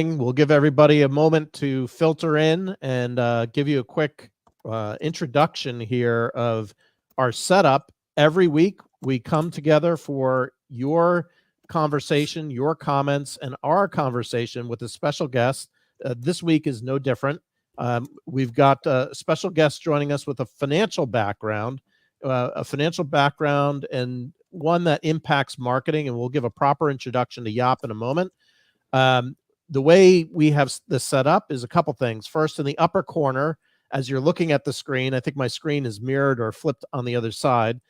We'll give everybody a moment to filter in and give you a quick introduction here of our setup. Every week, we come together for your conversation, your comments, and our conversation with a special guest. This week is no different. We've got a special guest joining us with a financial background and one that impacts marketing, and we'll give a proper introduction to Jaap in a moment. The way we have this set up is a couple things. First, in the upper corner, as you're looking at the screen, I think my screen is mirrored or flipped on the other side.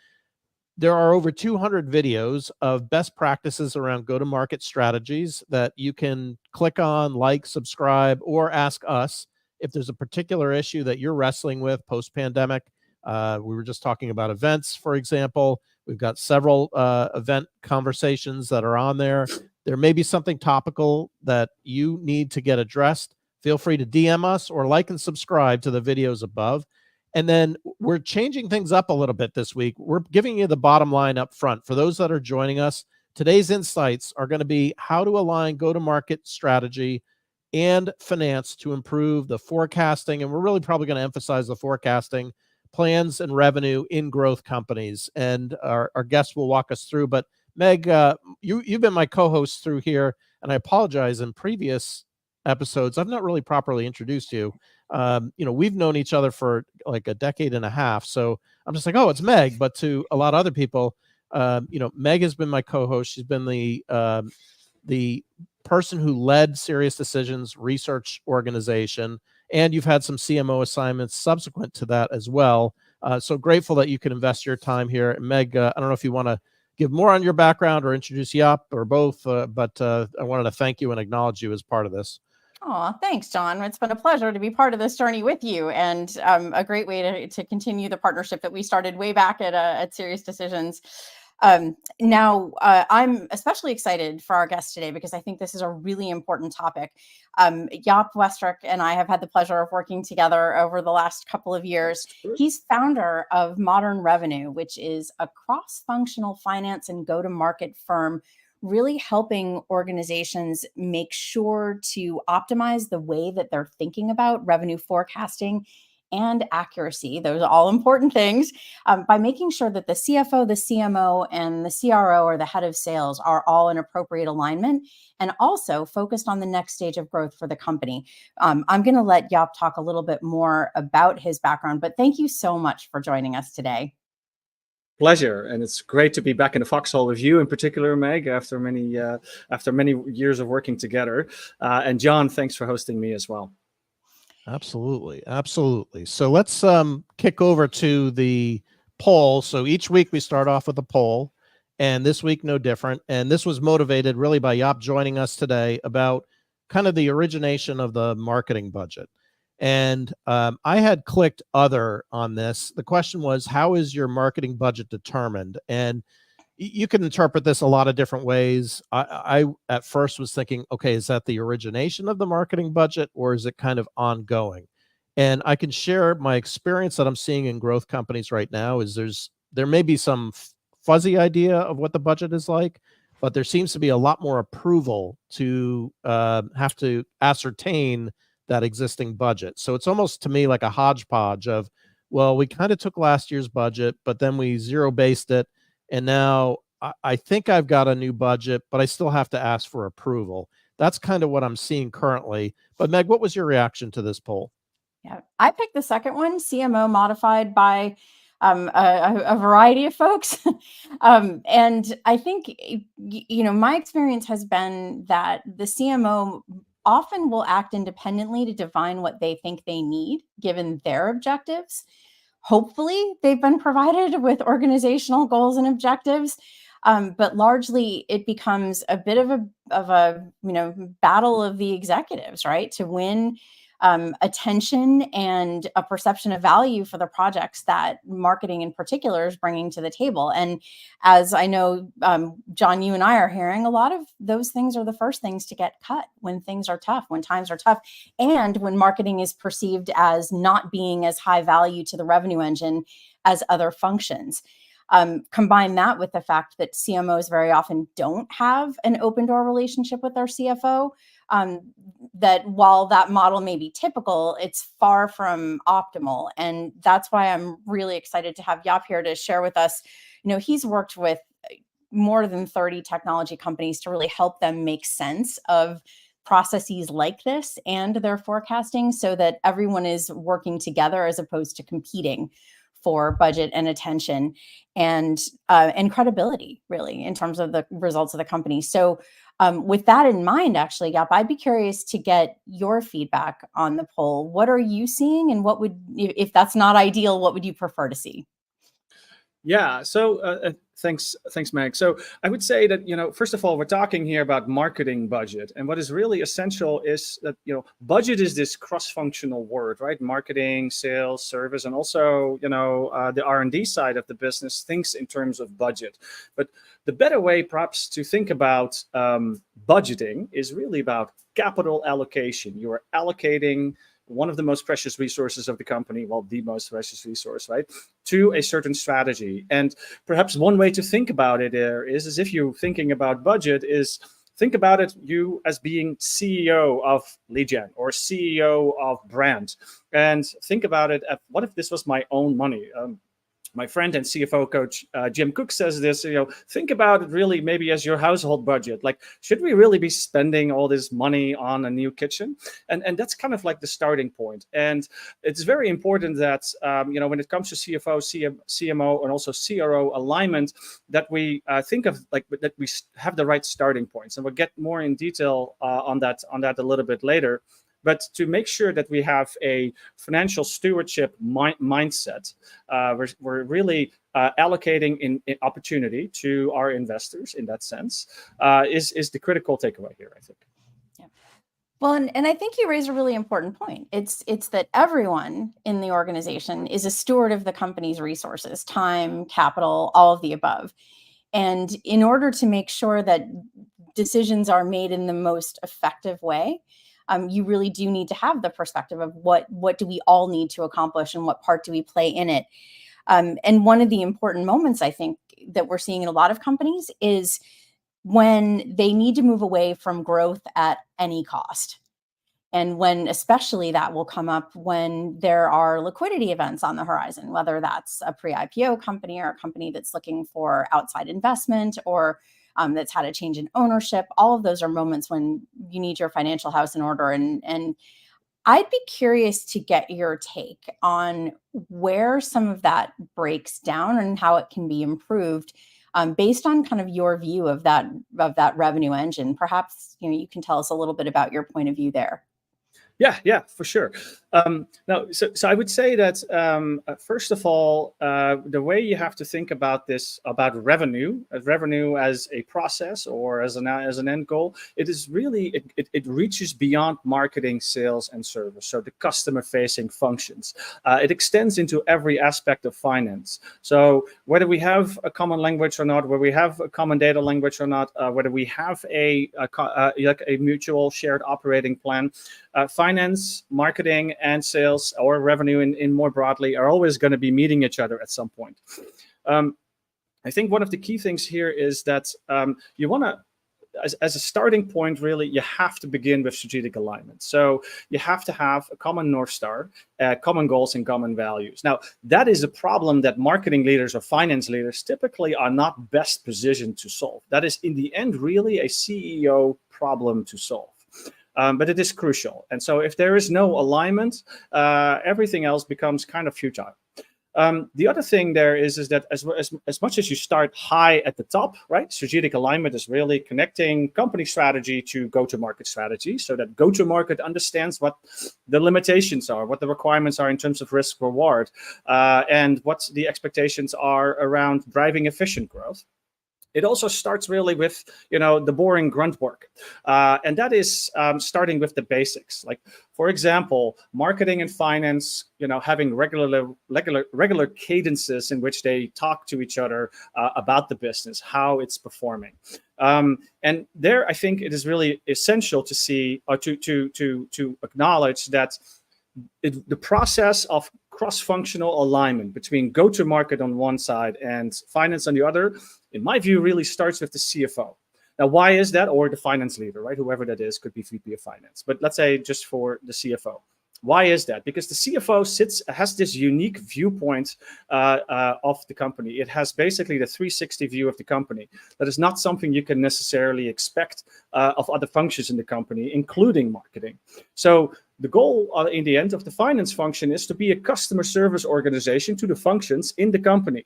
There are over 200 videos of best practices around go-to-market strategies that you can click on, like, subscribe, or ask us if there's a particular issue that you're wrestling with post-pandemic. We were just talking about events, for example. We've got several event conversations that are on there. There may be something topical that you need to get addressed. Feel free to DM us or like and subscribe to the videos above. And then we're changing things up a little bit this week. We're giving you the bottom line up front. For those that are joining us, today's insights are going to be how to align go-to-market strategy and finance to improve the forecasting. And we're really probably going to emphasize the forecasting plans and revenue in growth companies. And our guests will walk us through. But Meg, you've been my co-host through here, and I apologize. In previous episodes, I've not really properly introduced you. We've known each other for like a decade and a half, so I'm just like, oh, it's Meg. But to a lot of other people, Meg has been my co-host. She's been the person who led Serious Decisions research organization, and you've had some CMO assignments subsequent to that as well. So grateful that you could invest your time here. And Meg, I don't know if you want to give more on your background or introduce Jaap or both, but I wanted to thank you and acknowledge you as part of this. Oh, thanks, John. It's been a pleasure to be part of this journey with you, and a great way to continue the partnership that we started way back at Serious Decisions. Now, I'm especially excited for our guest today because I think this is a really important topic. Jaap Westrik and I have had the pleasure of working together over the last couple of years. He's founder of Modern Revenue, which is a cross-functional finance and go-to-market firm really helping organizations make sure to optimize the way that they're thinking about revenue forecasting and accuracy. Those are all important things, by making sure that the CFO, the CMO, and the CRO, or the head of sales, are all in appropriate alignment and also focused on the next stage of growth for the company. I'm going to let Jaap talk a little bit more about his background, but thank you so much for joining us today. Pleasure, and it's great to be back in the foxhole with you in particular, Meg, after many years of working together. And John, thanks for hosting me as well. Absolutely. So let's kick over to the poll. So each week we start off with a poll, and this week no different. And this was motivated really by Jaap joining us today about kind of the origination of the marketing budget. And I had clicked other on this. The question was, how is your marketing budget determined? And you can interpret this a lot of different ways. I at first was thinking, okay, is that the origination of the marketing budget, or is it kind of ongoing? And I can share my experience that I'm seeing in growth companies right now is there may be some fuzzy idea of what the budget is like, but there seems to be a lot more approval to have to ascertain that existing budget. So it's almost to me like a hodgepodge of, well, we kind of took last year's budget, but then we zero-based it. And now I think I've got a new budget, but I still have to ask for approval. That's kind of what I'm seeing currently. But Meg, what was your reaction to this poll? Yeah, I picked the second one, CMO modified by a variety of folks. And I think, my experience has been that the CMO often will act independently to define what they think they need, given their objectives. Hopefully, they've been provided with organizational goals and objectives, but largely it becomes a bit of a battle of the executives, right, to win attention and a perception of value for the projects that marketing in particular is bringing to the table. And as I know, John, you and I are hearing, a lot of those things are the first things to get cut when things are tough, when times are tough, and when marketing is perceived as not being as high value to the revenue engine as other functions. Combine that with the fact that CMOs very often don't have an open door relationship with their CFO. that while that model may be typical, it's far from optimal. And that's why I'm really excited to have Jaap here to share with us. He's worked with more than 30 technology companies to really help them make sense of processes like this and their forecasting so that everyone is working together as opposed to competing for budget and attention and credibility, really, in terms of the results of the company. So with that in mind, actually, Jaap, I'd be curious to get your feedback on the poll. What are you seeing, and what would, if that's not ideal, what would you prefer to see? Yeah, so thanks, Meg. So I would say that, first of all, we're talking here about marketing budget. And what is really essential is that, budget is this cross-functional word, right? Marketing, sales, service, and also, the R&D side of the business thinks in terms of budget. But the better way perhaps to think about budgeting is really about capital allocation. You are allocating one of the most precious resources of the company, well, the most precious resource, right, to a certain strategy. And perhaps one way to think about it is if you're thinking about budget, is think about it you as being CEO of lead gen or CEO of brand. And think about it, what if this was my own money? My friend and CFO coach, Jim Cook, says this, think about it really maybe as your household budget. Like, should we really be spending all this money on a new kitchen? And that's kind of like the starting point. And it's very important that, when it comes to CFO, CMO, and also CRO alignment, that we think of that we have the right starting points. And we'll get more in detail on that a little bit later. But to make sure that we have a financial stewardship mindset, we're really allocating in opportunity to our investors in that sense, is the critical takeaway here, I think. Yeah. Well, and I think you raise a really important point. It's that everyone in the organization is a steward of the company's resources, time, capital, all of the above. And in order to make sure that decisions are made in the most effective way, you really do need to have the perspective of what do we all need to accomplish and what part do we play in it. And one of the important moments, I think, that we're seeing in a lot of companies is when they need to move away from growth at any cost. And when especially that will come up when there are liquidity events on the horizon, whether that's a pre-IPO company or a company that's looking for outside investment or that's had a change in ownership. All of those are moments when you need your financial house in order. And I'd be curious to get your take on where some of that breaks down and how it can be improved based on kind of your view of that revenue engine. Perhaps you can tell us a little bit about your point of view there. Yeah, for sure. So I would say that first of all, the way you have to think about this, about revenue as a process or as an end goal, it is really it reaches beyond marketing, sales, and service. So the customer-facing functions, it extends into every aspect of finance. So whether we have a common language or not, whether we have a common data language or not, whether we have a mutual shared operating plan. Finance, marketing, and sales or revenue in more broadly are always going to be meeting each other at some point. I think one of the key things here is that you want to, as a starting point, really, you have to begin with strategic alignment. So you have to have a common North Star, common goals, and common values. Now, that is a problem that marketing leaders or finance leaders typically are not best positioned to solve. That is, in the end, really a CEO problem to solve. But it is crucial. And so if there is no alignment, everything else becomes kind of futile. The other thing there is that as much as you start high at the top, right? Strategic alignment is really connecting company strategy to go-to-market strategy so that go-to-market understands what the limitations are, what the requirements are in terms of risk reward, and what the expectations are around driving efficient growth. It also starts really with, the boring grunt work. And that is starting with the basics. Like, for example, marketing and finance, having regular cadences in which they talk to each other about the business, how it's performing. And there, I think it is really essential to see or to acknowledge that the process of cross-functional alignment between go-to-market on one side and finance on the other, in my view, really starts with the CFO. Now, why is that? Or the finance leader, right? Whoever that is, could be VP of finance. But let's say just for the CFO. Why is that? Because the CFO has this unique viewpoint of the company. It has basically the 360 view of the company. That is not something you can necessarily expect of other functions in the company, including marketing. So the goal in the end of the finance function is to be a customer service organization to the functions in the company.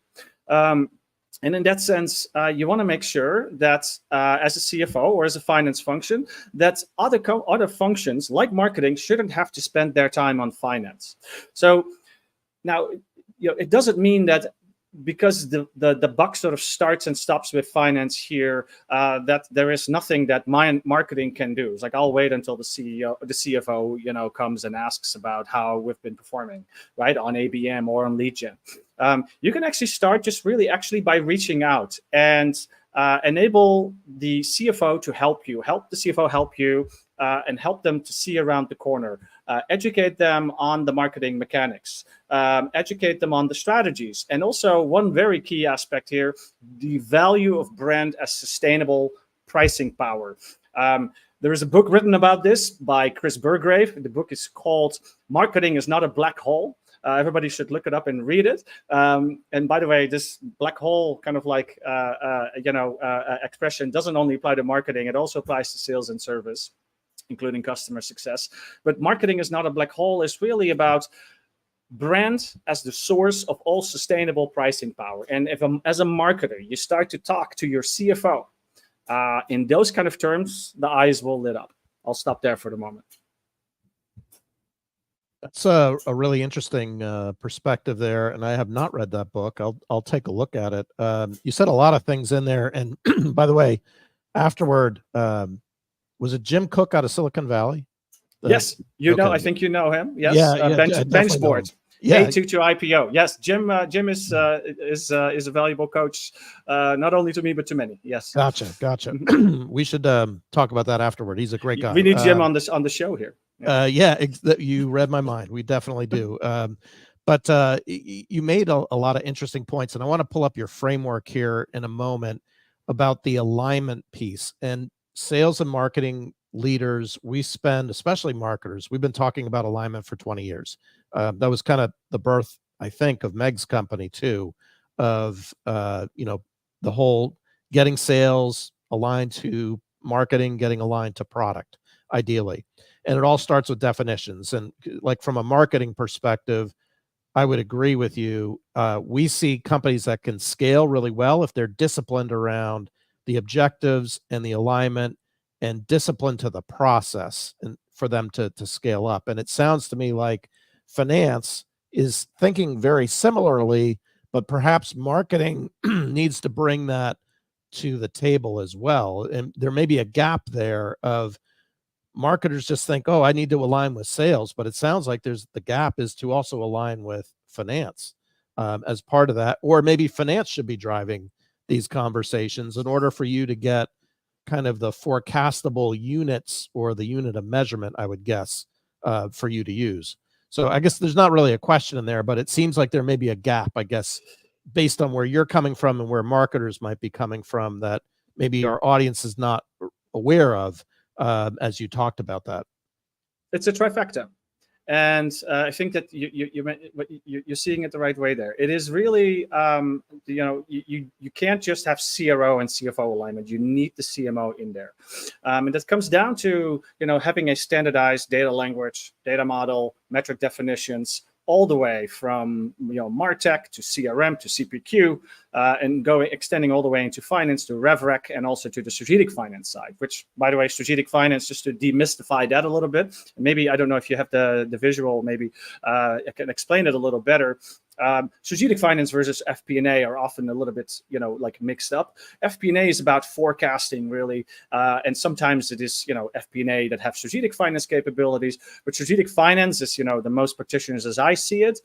And in that sense, you want to make sure that as a CFO or as a finance function, that other functions like marketing shouldn't have to spend their time on finance. So now, it doesn't mean that because the buck sort of starts and stops with finance here, that there is nothing that my marketing can do. It's like, I'll wait until the CFO, comes and asks about how we've been performing, right, on ABM or on lead gen. You can actually start just really actually by reaching out and enable the CFO to help you, and help them to see around the corner. Educate them on the marketing mechanics, educate them on the strategies. And also one very key aspect here, the value of brand as sustainable pricing power. There is a book written about this by Chris Burgrave. The book is called Marketing is Not a Black Hole. Everybody should look it up and read it. And by the way, this black hole kind of like, expression doesn't only apply to marketing, it also applies to sales and service, including customer success. But marketing is not a black hole. It's really about brand as the source of all sustainable pricing power. And if as a marketer, you start to talk to your CFO in those kind of terms, the eyes will lit up. I'll stop there for the moment. That's a really interesting perspective there, and I have not read that book. I'll take a look at it. You said a lot of things in there, and by the way, afterward, was it Jim Cook out of Silicon Valley? Yes, I think you know him. Yes, Benchboard. Yeah, A2 to IPO. Yes, Jim is a valuable coach, not only to me but to many. Yes. Gotcha. We should talk about that afterward. He's a great guy. We need Jim on the show here. You read my mind. We definitely do. But you made a lot of interesting points, and I want to pull up your framework here in a moment about the alignment piece. And sales and marketing leaders, especially marketers, we've been talking about alignment for 20 years. That was kind of the birth, I think, of Meg's company too, of the whole getting sales aligned to marketing, getting aligned to product, ideally. And it all starts with definitions. And like from a marketing perspective, I would agree with you. We see companies that can scale really well if they're disciplined around the objectives and the alignment and discipline to the process, and for them to scale up. And it sounds to me like finance is thinking very similarly, but perhaps marketing needs to bring that to the table as well. And there may be a gap there of marketers just think, oh, I need to align with sales, but it sounds like the gap is to also align with finance as part of that, or maybe finance should be driving these conversations in order for you to get kind of the forecastable units or the unit of measurement, I would guess, for you to use. So I guess there's not really a question in there, but it seems like there may be a gap, I guess, based on where you're coming from and where marketers might be coming from, that maybe our audience is not aware of. As you talked about that, it's a trifecta, and I think that you're seeing it the right way there. It is really, you can't just have CRO and CFO alignment. You need the CMO in there, and that comes down to having a standardized data language, data model, metric definitions, all the way from MarTech to CRM to CPQ, and extending all the way into finance to RevRec, and also to the strategic finance side. Which, by the way, strategic finance, just to demystify that a little bit, maybe I don't know if you have the visual. Maybe I can explain it a little better. Strategic finance versus FP&A are often a little bit, like mixed up. FP&A is about forecasting, really, and sometimes it is, FP&A that have strategic finance capabilities. But strategic finance is, the most practitioners, as I see it,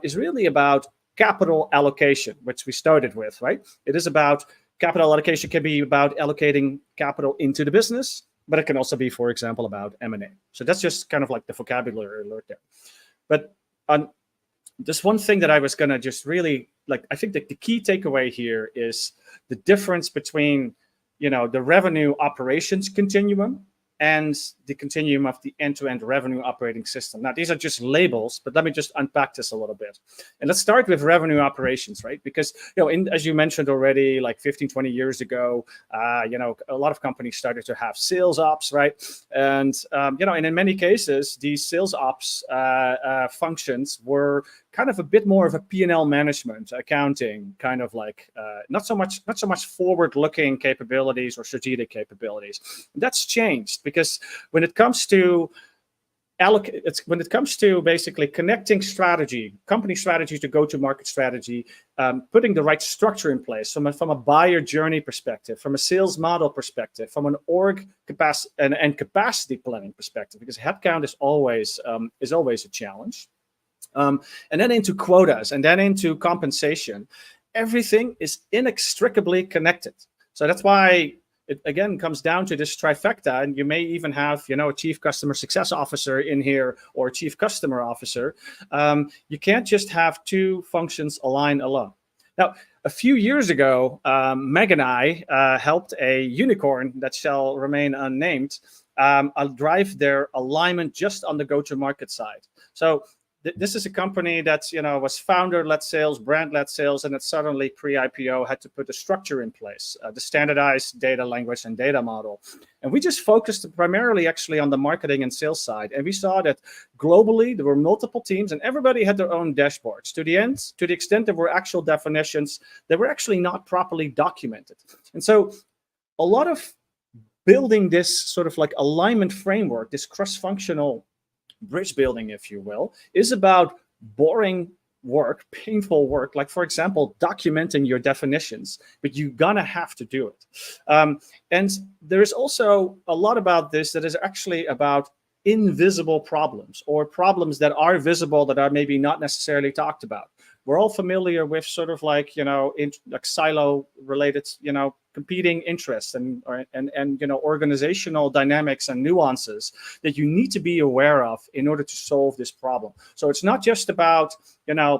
is really about capital allocation, which we started with, right? It is about capital allocation. Can be about allocating capital into the business, but it can also be, for example, about M&A. So that's just kind of like the vocabulary alert there. But just one thing that I was going to just really, I think that the key takeaway here is the difference between the revenue operations continuum and the continuum of the end-to-end revenue operating system. Now, these are just labels, but let me just unpack this a little bit. And let's start with revenue operations, right? Because, as you mentioned already, like 15, 20 years ago, a lot of companies started to have sales ops, right? And, and in many cases, these sales ops functions were kind of a bit more of a P&L management, accounting, kind of like not so much forward-looking capabilities or strategic capabilities. That's changed because when it comes to basically connecting strategy, company strategy to go-to-market strategy, putting the right structure in place from a buyer journey perspective, from a sales model perspective, from an org capacity and capacity planning perspective, because headcount is always a challenge. And then into quotas, and then into compensation. Everything is inextricably connected. So that's why it again comes down to this trifecta, and you may even have, a chief customer success officer in here or a chief customer officer. You can't just have two functions align alone. Now, a few years ago, Meg and I helped a unicorn that shall remain unnamed drive their alignment just on the go-to-market side. So this is a company that was founder-led sales, brand-led sales, and it suddenly pre-IPO had to put a structure in place, the standardized data language and data model. And we just focused primarily actually on the marketing and sales side. And we saw that globally there were multiple teams and everybody had their own dashboards. To the extent there were actual definitions, they were actually not properly documented. And so a lot of building this sort of like alignment framework, this cross-functional bridge building, if you will, is about boring work, painful work, like, for example, documenting your definitions, but you're gonna have to do it. And there's also a lot about this that is actually about invisible problems or problems that are visible that are maybe not necessarily talked about. We're all familiar with sort of like, like silo related, competing interests and organizational dynamics and nuances that you need to be aware of in order to solve this problem. So it's not just about,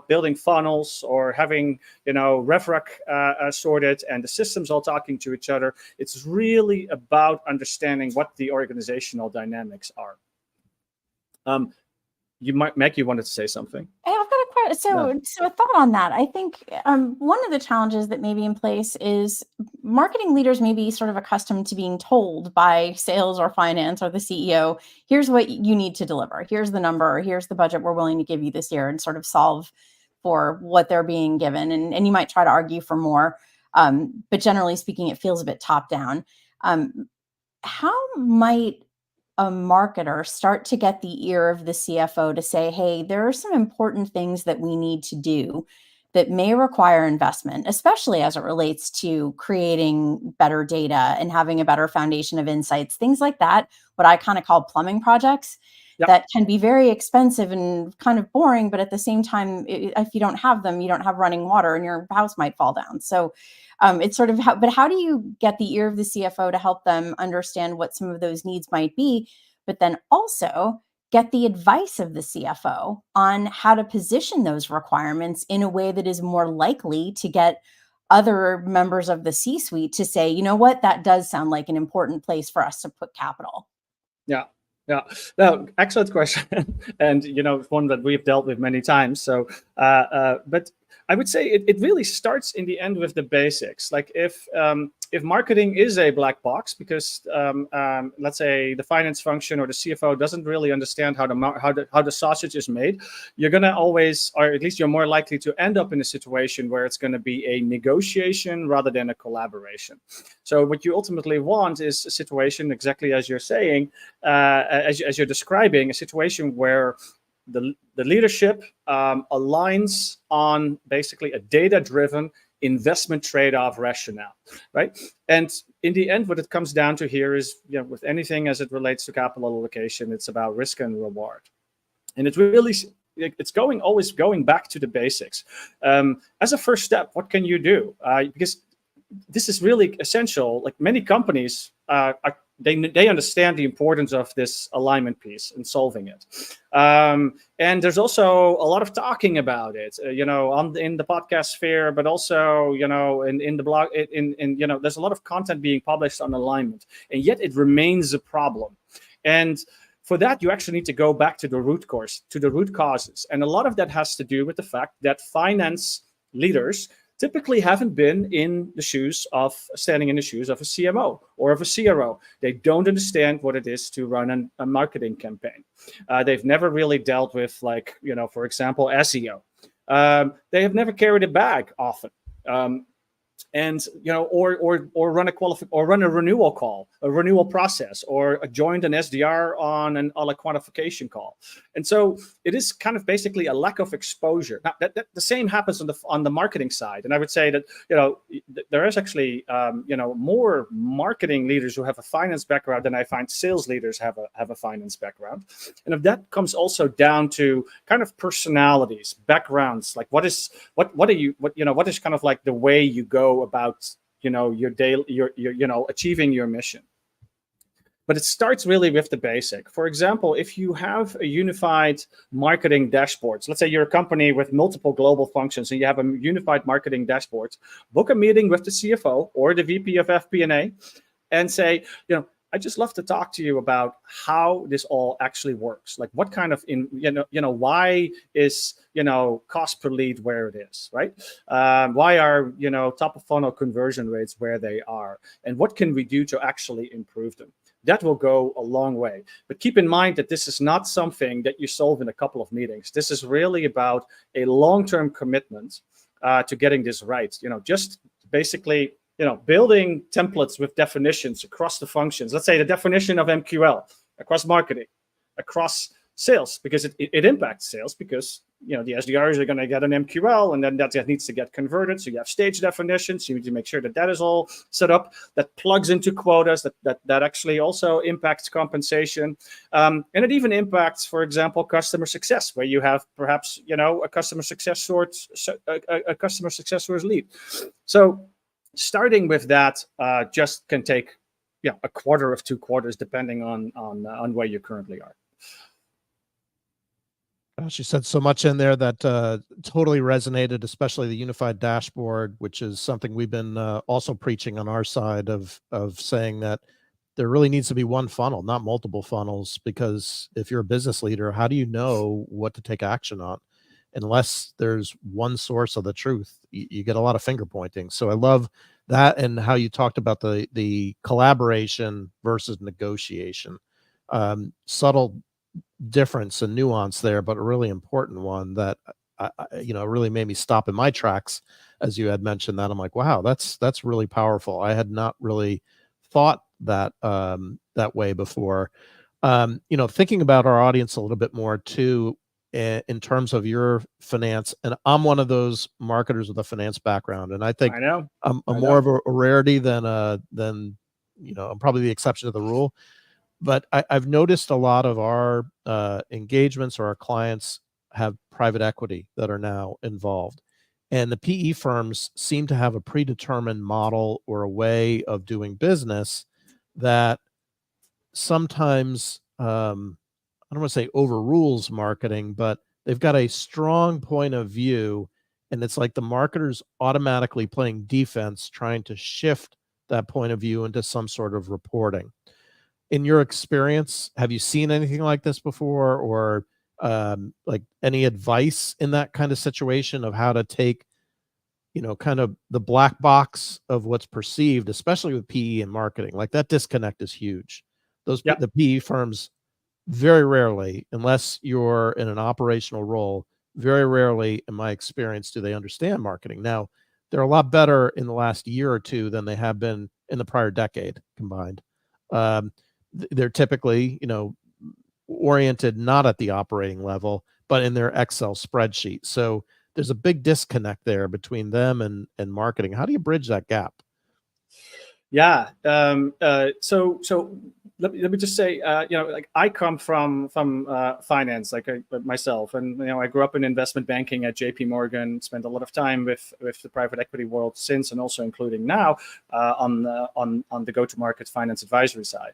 building funnels or having, RevRec sorted and the systems all talking to each other. It's really about understanding what the organizational dynamics are. Meg, you wanted to say something? I've got a question. So a thought on that. I think one of the challenges that may be in place is marketing leaders may be sort of accustomed to being told by sales or finance or the CEO, here's what you need to deliver. Here's the number, or here's the budget we're willing to give you this year, and sort of solve for what they're being given. And you might try to argue for more. But generally speaking, it feels a bit top down. How might a marketer start to get the ear of the CFO to say, hey, there are some important things that we need to do that may require investment, especially as it relates to creating better data and having a better foundation of insights, things like that, what I kind of call plumbing projects. Yep. That can be very expensive and kind of boring, but at the same time, if you don't have them, you don't have running water and your house might fall down. So it's sort of but how do you get the ear of the CFO to help them understand what some of those needs might be, but then also get the advice of the CFO on how to position those requirements in a way that is more likely to get other members of the C-suite to say, you know what, that does sound like an important place for us to put capital. Yeah. Yeah, no, excellent question, and one that we've dealt with many times. So, but I would say it really starts in the end with the basics. Like if marketing is a black box because let's say the finance function or the CFO doesn't really understand how the sausage is made, you're gonna always, or at least you're more likely to end up in a situation where it's going to be a negotiation rather than a collaboration. So what you ultimately want is a situation, exactly as you're saying, as you're describing, a situation where the leadership aligns on basically a data-driven investment trade-off rationale, right? And in the end, what it comes down to here is, with anything as it relates to capital allocation, it's about risk and reward. And it's really, it's always going back to the basics. As a first step, what can you do? Because this is really essential. Like many companies are they understand the importance of this alignment piece and solving it. And there's also a lot of talking about it, in the podcast sphere, but also, in the blog, there's a lot of content being published on alignment, and yet it remains a problem. And for that, you actually need to go back to the root causes. And a lot of that has to do with the fact that finance leaders typically haven't been standing in the shoes of a CMO or of a CRO. They don't understand what it is to run a marketing campaign. They've never really dealt with, for example, SEO. They have never carried a bag often. And or run a renewal call, a renewal process, or joined an SDR on a quantification call. And so it is kind of basically a lack of exposure. Now, the same happens on the marketing side. And I would say that there is actually more marketing leaders who have a finance background than I find sales leaders have a finance background. And if that comes also down to kind of personalities, backgrounds, like what is kind of like the way you go about your achieving your mission. But it starts really with the basic. For example, if you have a unified marketing dashboard, let's say you're a company with multiple global functions and you have a unified marketing dashboard, book a meeting with the CFO or the VP of FP&A and say, I'd just love to talk to you about how this all actually works. Like what kind of, why is, cost per lead where it is, right? Why are, top of funnel conversion rates where they are? And what can we do to actually improve them? That will go a long way. But keep in mind that this is not something that you solve in a couple of meetings. This is really about a long-term commitment to getting this right. Just basically, building templates with definitions across the functions. Let's say the definition of MQL across marketing, across sales, because it impacts sales, because the SDRs are going to get an MQL, and then that needs to get converted. So you have stage definitions. You need to make sure that is all set up. That plugs into quotas. That actually also impacts compensation, and it even impacts, for example, customer success, where you have perhaps a customer success source lead. So starting with that just can take a quarter of 2 quarters, depending on where you currently are. Gosh, you said so much in there that totally resonated, especially the unified dashboard, which is something we've been also preaching on our side of saying that there really needs to be one funnel, not multiple funnels, because if you're a business leader, how do you know what to take action on? Unless there's one source of the truth, you get a lot of finger pointing. So I love that, and how you talked about the collaboration versus negotiation. Subtle difference and nuance there, but a really important one that really made me stop in my tracks as you had mentioned that. I'm like, wow, that's really powerful. I had not really thought that that way before. Thinking about our audience a little bit more too, in terms of your finance, and I'm one of those marketers with a finance background, and I think I'm more of a rarity than I'm probably the exception to the rule. But I've noticed a lot of our engagements or our clients have private equity that are now involved. And the PE firms seem to have a predetermined model or a way of doing business that sometimes, I don't want to say overrules marketing, but they've got a strong point of view. And it's like the marketer's automatically playing defense, trying to shift that point of view into some sort of reporting. In your experience, have you seen anything like this before, or like any advice in that kind of situation of how to take, kind of the black box of what's perceived, especially with PE and marketing? Like that disconnect is huge. The PE firms very rarely, unless you're in an operational role, very rarely, in my experience, do they understand marketing. Now, they're a lot better in the last year or two than they have been in the prior decade combined. They're typically, oriented not at the operating level, but in their Excel spreadsheet. So there's a big disconnect there between them and marketing. How do you bridge that gap? Yeah. So let me just say, like I come from finance, like myself, and I grew up in investment banking at JP Morgan. Spent a lot of time with the private equity world since, and also including now on the go-to-market finance advisory side.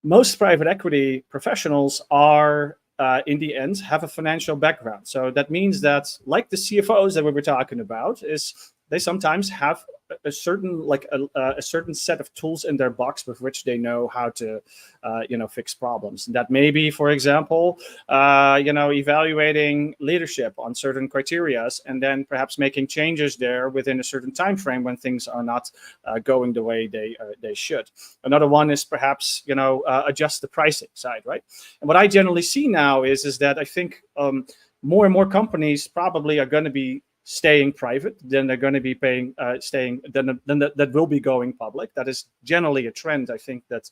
Most private equity professionals are in the end have a financial background. So that means that, like the CFOs that we were talking about, is they sometimes have a certain a certain set of tools in their box with which they know how to fix problems. And that may be, for example, evaluating leadership on certain criteria, and then perhaps making changes there within a certain time frame when things are not going the way they should. Another one is perhaps adjust the pricing side, right? And what I generally see now is that I think more and more companies probably are going to be staying private, then they're going to be that will be going public. That is generally a trend, I think, that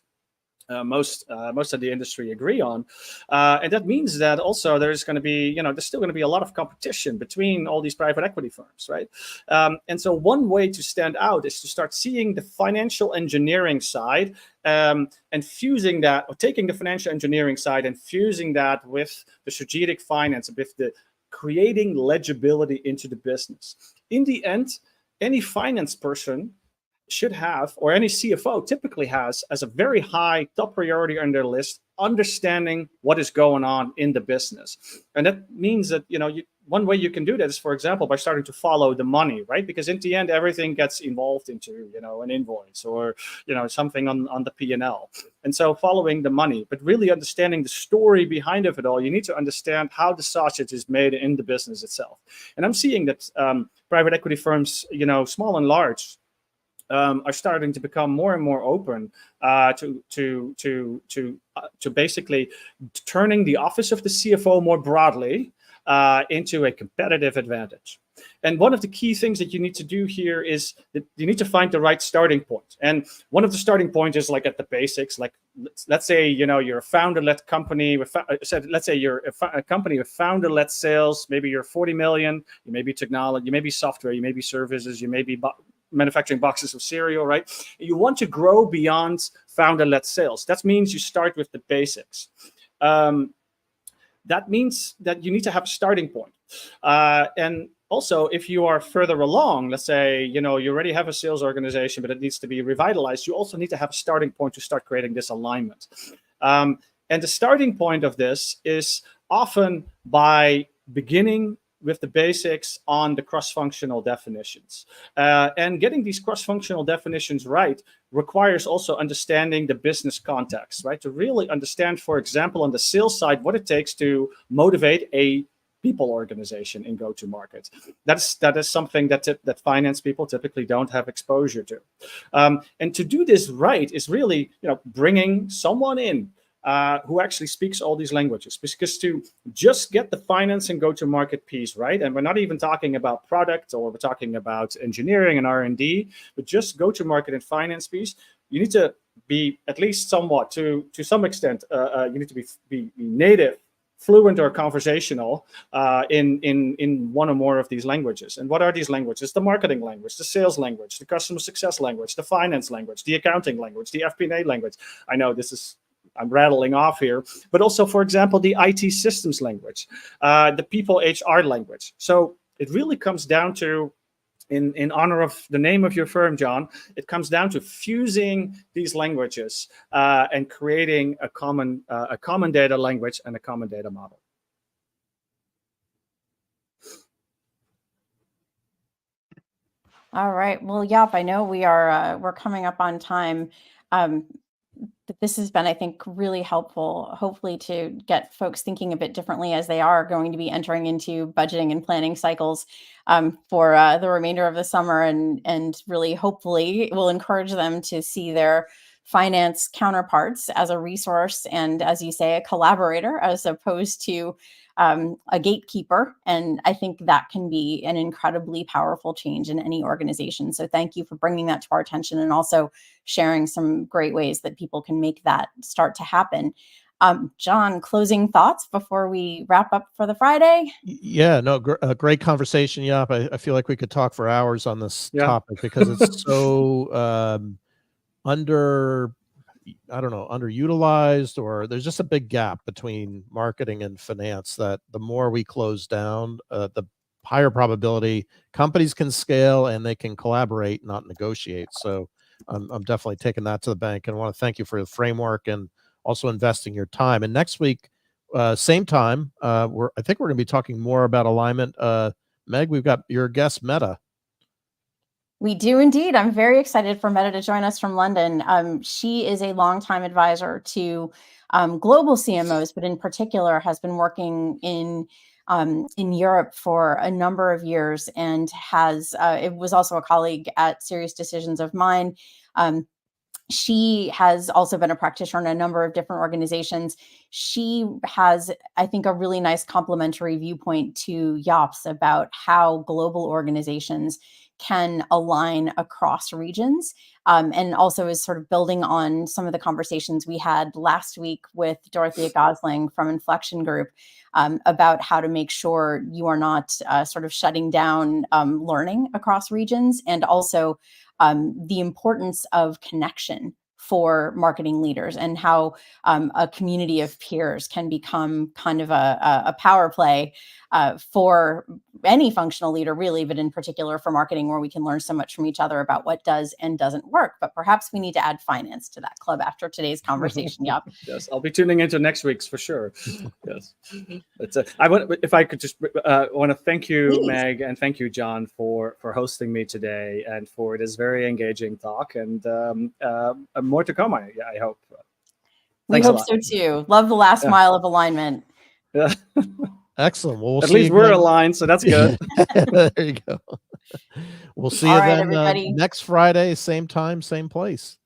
most of the industry agree on, and that means that also there's going to be there's still going to be a lot of competition between all these private equity firms, right? And so one way to stand out is to start seeing the financial engineering side and fusing that, or taking the financial engineering side and fusing that with the strategic finance, with the creating legibility into the business. In the end, any finance person should have, or any CFO typically has, as a very high top priority on their list, understanding what is going on in the business. And that means that one way you can do that is, for example, by starting to follow the money, right? Because in the end, everything gets involved into an invoice or something on the P&L. And so following the money, but really understanding the story behind it all, you need to understand how the sausage is made in the business itself. And I'm seeing that private equity firms, small and large, are starting to become more and more open to basically turning the office of the CFO more broadly into a competitive advantage. And one of the key things that you need to do here is that you need to find the right starting point. And one of the starting points is like at the basics. Like let's say you're a founder-led company with let's say you're a company with founder-led sales. Maybe you're 40 million. You may be technology. You may be software. You may be services. You may be manufacturing boxes of cereal, right? You want to grow beyond founder-led sales. That means you start with the basics. That means that you need to have a starting point. And also, if you are further along, let's say, you already have a sales organization, but it needs to be revitalized, you also need to have a starting point to start creating this alignment. And the starting point of this is often by beginning with the basics on the cross-functional definitions. And getting these cross-functional definitions right requires also understanding the business context, right? To really understand, for example, on the sales side, what it takes to motivate a people organization in go-to-market. That is something that finance people typically don't have exposure to. And to do this right is really, bringing someone in who actually speaks all these languages, because to just get the finance and go-to-market piece right, and we're not even talking about product, or we're talking about engineering and R&D, but just go-to-market and finance piece, you need to be at least somewhat, to some extent, you need to be native, fluent, or conversational in one or more of these languages. And what are these languages? The marketing language, the sales language, the customer success language, the finance language, the accounting language, the FP&A language. I know I'm rattling off here, but also, for example, the IT systems language, the people HR language. So it really comes down to, in honor of the name of your firm, John, it comes down to fusing these languages and creating a common data language and a common data model. All right. Well, Jaap, I know we're coming up on time. But this has been, I think, really helpful, hopefully, to get folks thinking a bit differently as they are going to be entering into budgeting and planning cycles for the remainder of the summer, and really, hopefully, it will encourage them to see their finance counterparts as a resource and, as you say, a collaborator, as opposed to a gatekeeper. And I think that can be an incredibly powerful change in any organization. So thank you for bringing that to our attention, and also sharing some great ways that people can make that start to happen. John, closing thoughts before we wrap up for the Friday? Yeah, no, great conversation, Jaap. I feel like we could talk for hours on this topic, because it's so I don't know, underutilized, or there's just a big gap between marketing and finance that the more we close down, the higher probability companies can scale and they can collaborate, not negotiate. So I'm definitely taking that to the bank, and I want to thank you for the framework and also investing your time. And next week, same time, I think we're going to be talking more about alignment. Meg, we've got your guest, Meta. We do indeed. I'm very excited for Meta to join us from London. She is a longtime advisor to global CMOs, but in particular has been working in Europe for a number of years, and it was also a colleague at Serious Decisions of mine. She has also been a practitioner in a number of different organizations. She has, I think, a really nice complementary viewpoint to Jaap's about how global organizations can align across regions, and also is sort of building on some of the conversations we had last week with Dorothea Gosling from Inflection Group about how to make sure you are not sort of shutting down learning across regions, and also the importance of connection for marketing leaders, and how a community of peers can become kind of a power play for any functional leader, really, but in particular for marketing, where we can learn so much from each other about what does and doesn't work. But perhaps we need to add finance to that club after today's conversation. Jaap. Yes, I'll be tuning into next week's for sure. Yes, if I could just want to thank you, Please. Meg, and thank you, John, for hosting me today and for this very engaging talk, and more to come. I hope. We hope so too. Love the last mile of alignment. Yeah. Excellent. Well, we'll At see least we're aligned, so that's good. There you go. We'll see you then everybody. next Friday, same time, same place.